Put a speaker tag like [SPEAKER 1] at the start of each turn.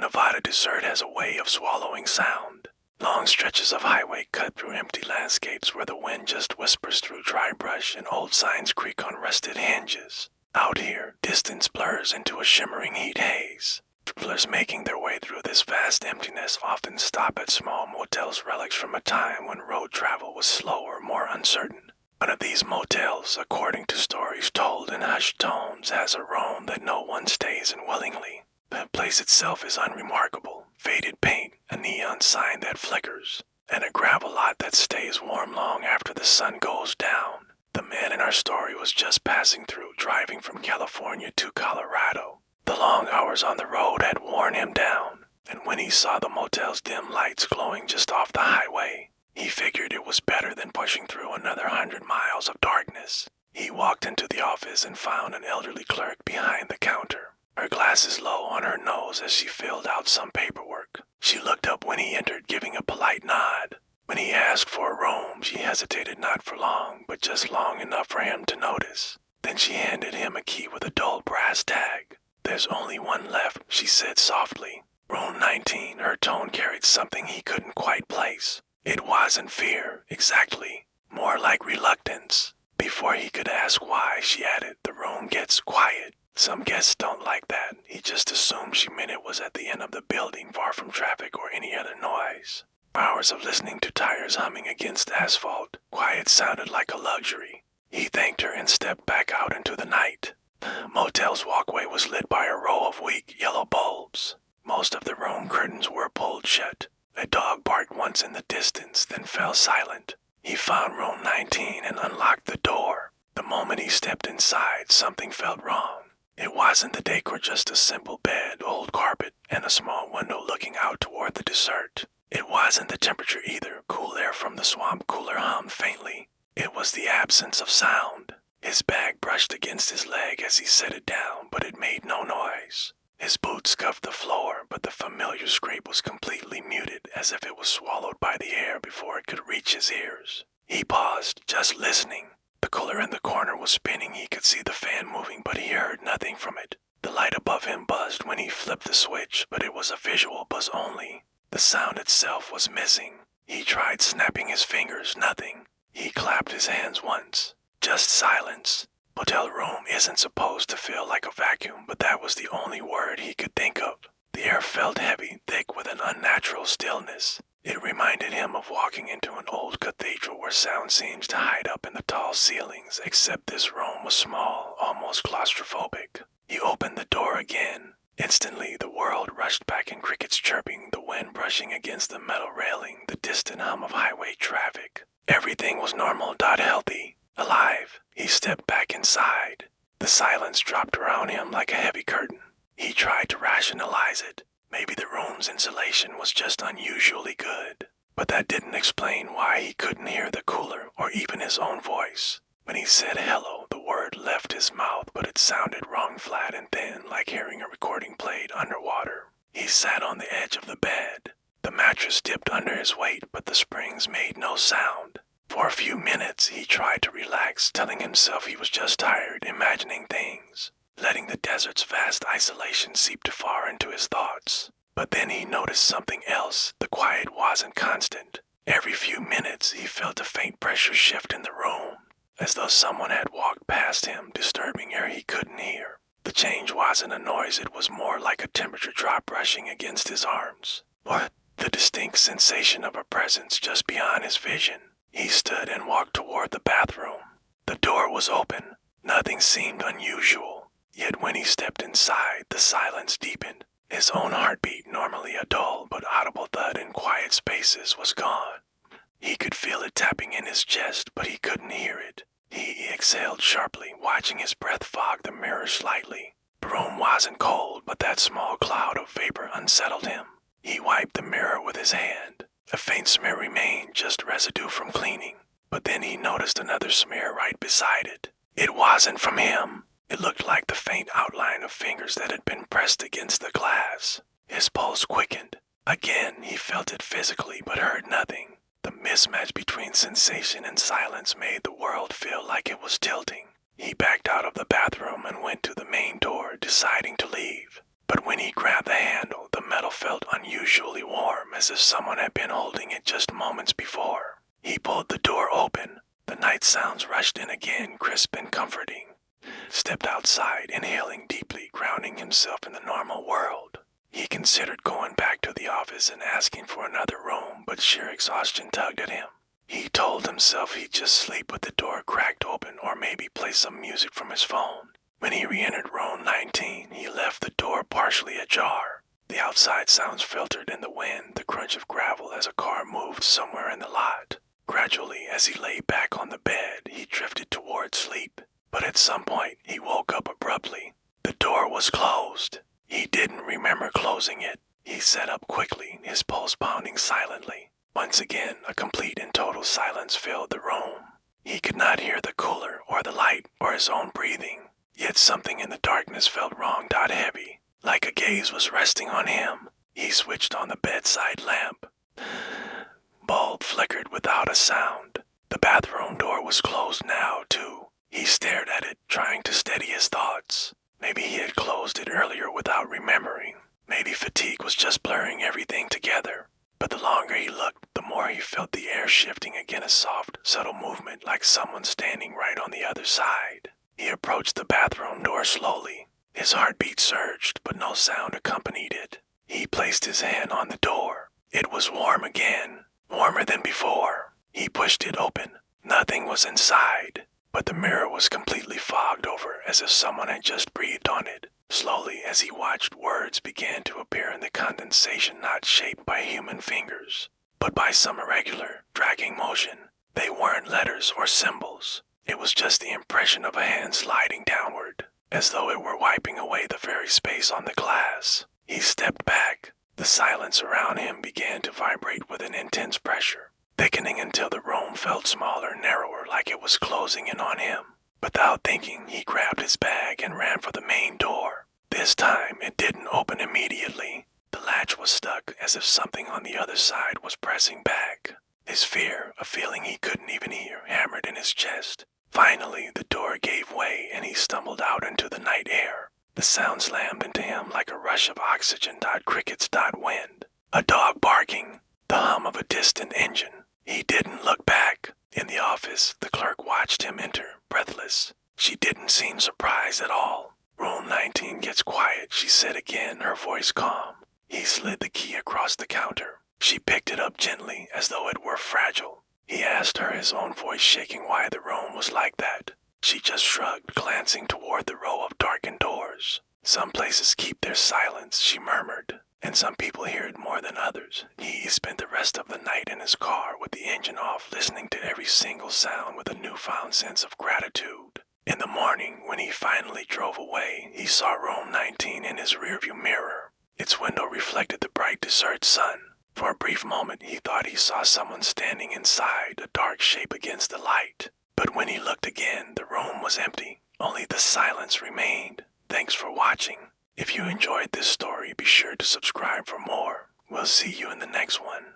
[SPEAKER 1] Nevada desert has a way of swallowing sound. Long stretches of highway cut through empty landscapes where the wind just whispers through dry brush and old signs creak on rusted hinges. Out here, distance blurs into a shimmering heat haze. Travelers making their way through this vast emptiness often stop at small motels, relics from a time when road travel was slower, more uncertain. One of these motels, according to stories told in hushed tones, has a room that no one stays in willingly. The place itself is unremarkable. Faded paint, a neon sign that flickers, and a gravel lot that stays warm long after the sun goes down. The man in our story was just passing through, driving from California to Colorado. The long hours on the road had worn him down, and when he saw the motel's dim lights glowing just off the highway, he figured it was better than pushing through another 100 miles of darkness. He walked into the office and found an elderly clerk behind the counter, her glasses low on her nose as she filled out some paperwork. She looked up when he entered, giving a polite nod. When he asked for a room, she hesitated not for long, but just long enough for him to notice. Then she handed him a key with a dull brass tag. "There's only one left," she said softly. Room 19, her tone carried something he couldn't quite place. It wasn't fear, exactly. More like reluctance. Before he could ask why, she added, "The room gets quiet. Some guests don't like that." He just assumed she meant it was at the end of the building, far from traffic or any other noise. Hours of listening to tires humming against asphalt, quiet sounded like a luxury. He thanked her and stepped back out into the night. Motel's walkway was lit by a row of weak yellow bulbs. Most of the room curtains were pulled shut. A dog barked once in the distance, then fell silent. He found room 19 and unlocked the door. The moment he stepped inside, something felt wrong. It wasn't the decor, just a simple bed, old carpet, and a small window looking out toward the desert. It wasn't the temperature either. Cool air from the swamp cooler hummed faintly. It was the absence of sound. His bag brushed against his leg as he set it down, but it made no noise. His boots scuffed the floor, but the familiar scrape was completely muted, as if it was swallowed by the air before it could reach his ears. He paused, just listening. The cooler in the corner was spinning. He could see the fan moving, but he heard nothing from it. The light above him buzzed when he flipped the switch, but it was a visual buzz only. The sound itself was missing. He tried snapping his fingers, nothing. He clapped his hands once. Just silence. Motel room isn't supposed to feel like a vacuum, but that was the only word he could think of. The air felt heavy, thick with an unnatural stillness. It reminded him of walking into an old cathedral where sound seems to hide up in the tall ceilings, except this room was small, almost claustrophobic. He opened the door again. Instantly, the world rushed back in crickets chirping, the wind brushing against the metal railing, the distant hum of highway traffic. Everything was normal, healthy, alive. He stepped back inside. The silence dropped around him like a heavy curtain. He tried to rationalize it. Maybe the room's insulation was just unusually good. But that didn't explain why he couldn't hear the cooler or even his own voice. When he said hello, the word left his mouth, but it sounded wrong, flat and thin, like hearing a recording played underwater. He sat on the edge of the bed. The mattress dipped under his weight, but the springs made no sound. For a few minutes, he tried to relax, telling himself he was just tired, imagining things, letting the desert's vast isolation seep too far into his thoughts. But then he noticed something else. The quiet wasn't constant. Every few minutes, he felt a faint pressure shift in the room, as though someone had walked past him, disturbing air he couldn't hear. The change wasn't a noise, it was more like a temperature drop brushing against his arms, or the distinct sensation of a presence just beyond his vision. He stood and walked toward the bathroom. The door was open. Nothing seemed unusual. Yet when he stepped inside, the silence deepened. His own heartbeat, normally a dull but audible thud in quiet spaces, was gone. He could feel it tapping in his chest, but he couldn't hear it. He exhaled sharply, watching his breath fog the mirror slightly. The room wasn't cold, but that small cloud of vapor unsettled him. He wiped the mirror with his hand. A faint smear remained, just residue from cleaning. But then he noticed another smear right beside it. It wasn't from him. It looked like the faint outline of fingers that had been pressed against the glass. His pulse quickened. Again, he felt it physically, but heard nothing. The mismatch between sensation and silence made the world feel like it was tilting. He backed out of the bathroom and went to the main door, deciding to leave. But when he grabbed the handle, the metal felt unusually warm, as if someone had been holding it just moments before. He pulled the door open. The night sounds rushed in again, crisp and comforting. Stepped outside, inhaling deeply, grounding himself in the normal world. He considered going back to the office and asking for another room, but sheer exhaustion tugged at him. He told himself he'd just sleep with the door cracked open or maybe play some music from his phone. When he re-entered room 19, he left the door partially ajar. The outside sounds filtered in the wind, the crunch of gravel as a car moved somewhere in the lot. Gradually, as he lay back on the bed, he drifted toward sleep. But at some point, he woke up abruptly. The door was closed. He didn't remember closing it. He sat up quickly, his pulse pounding silently. Once again, a complete and total silence filled the room. He could not hear the cooler or the light or his own breathing. Yet something in the darkness felt wrong, heavy, like a gaze was resting on him. He switched on the bedside lamp. Bulb flickered without a sound. The bathroom door was closed now, too. He stared at it, trying to steady his thoughts. Maybe he had closed it earlier without remembering. Maybe fatigue was just blurring everything together. But the longer he looked, the more he felt the air shifting again, a soft, subtle movement like someone standing right on the other side. He approached the bathroom door slowly. His heartbeat surged, but no sound accompanied it. He placed his hand on the door. It was warm again, warmer than before. He pushed it open. Nothing was inside, but the mirror was completely fogged over, as if someone had just breathed on it. Slowly, as he watched, words began to appear in the condensation, not shaped by human fingers, but by some irregular, dragging motion. They weren't letters or symbols. It was just the impression of a hand sliding downward, as though it were wiping away the very space on the glass. He stepped back. The silence around him began to vibrate with an intense pressure, thickening until the room felt smaller, narrower, like it was closing in on him. Without thinking, he grabbed his bag and ran for the main door. This time, it didn't open immediately. The latch was stuck, as if something on the other side was pressing back. His fear, a feeling he couldn't even hear, hammered in his chest. Finally, the door gave way and he stumbled out into the night air. The sound slammed into him like a rush of oxygen. Crickets. Wind. A dog barking. The hum of a distant engine. He didn't look back. In the office, the clerk watched him enter, breathless. She didn't seem surprised at all. Room 19 gets quiet, she said again, her voice calm. He slid the key across the counter. She picked it up gently, as though it were fragile. He asked her, his own voice shaking, why the room was like that. She just shrugged, glancing toward the row of darkened doors. Some places keep their silence, she murmured, and some people hear it more than others. He spent the rest of the night in his car with the engine off, listening to every single sound with a newfound sense of gratitude. In the morning, when he finally drove away, he saw room 19 in his rearview mirror. Its window reflected the bright desert sun. For a brief moment, he thought he saw someone standing inside, a dark shape against the light. But when he looked again, the room was empty. Only the silence remained. Thanks for watching. If you enjoyed this story, be sure to subscribe for more. We'll see you in the next one.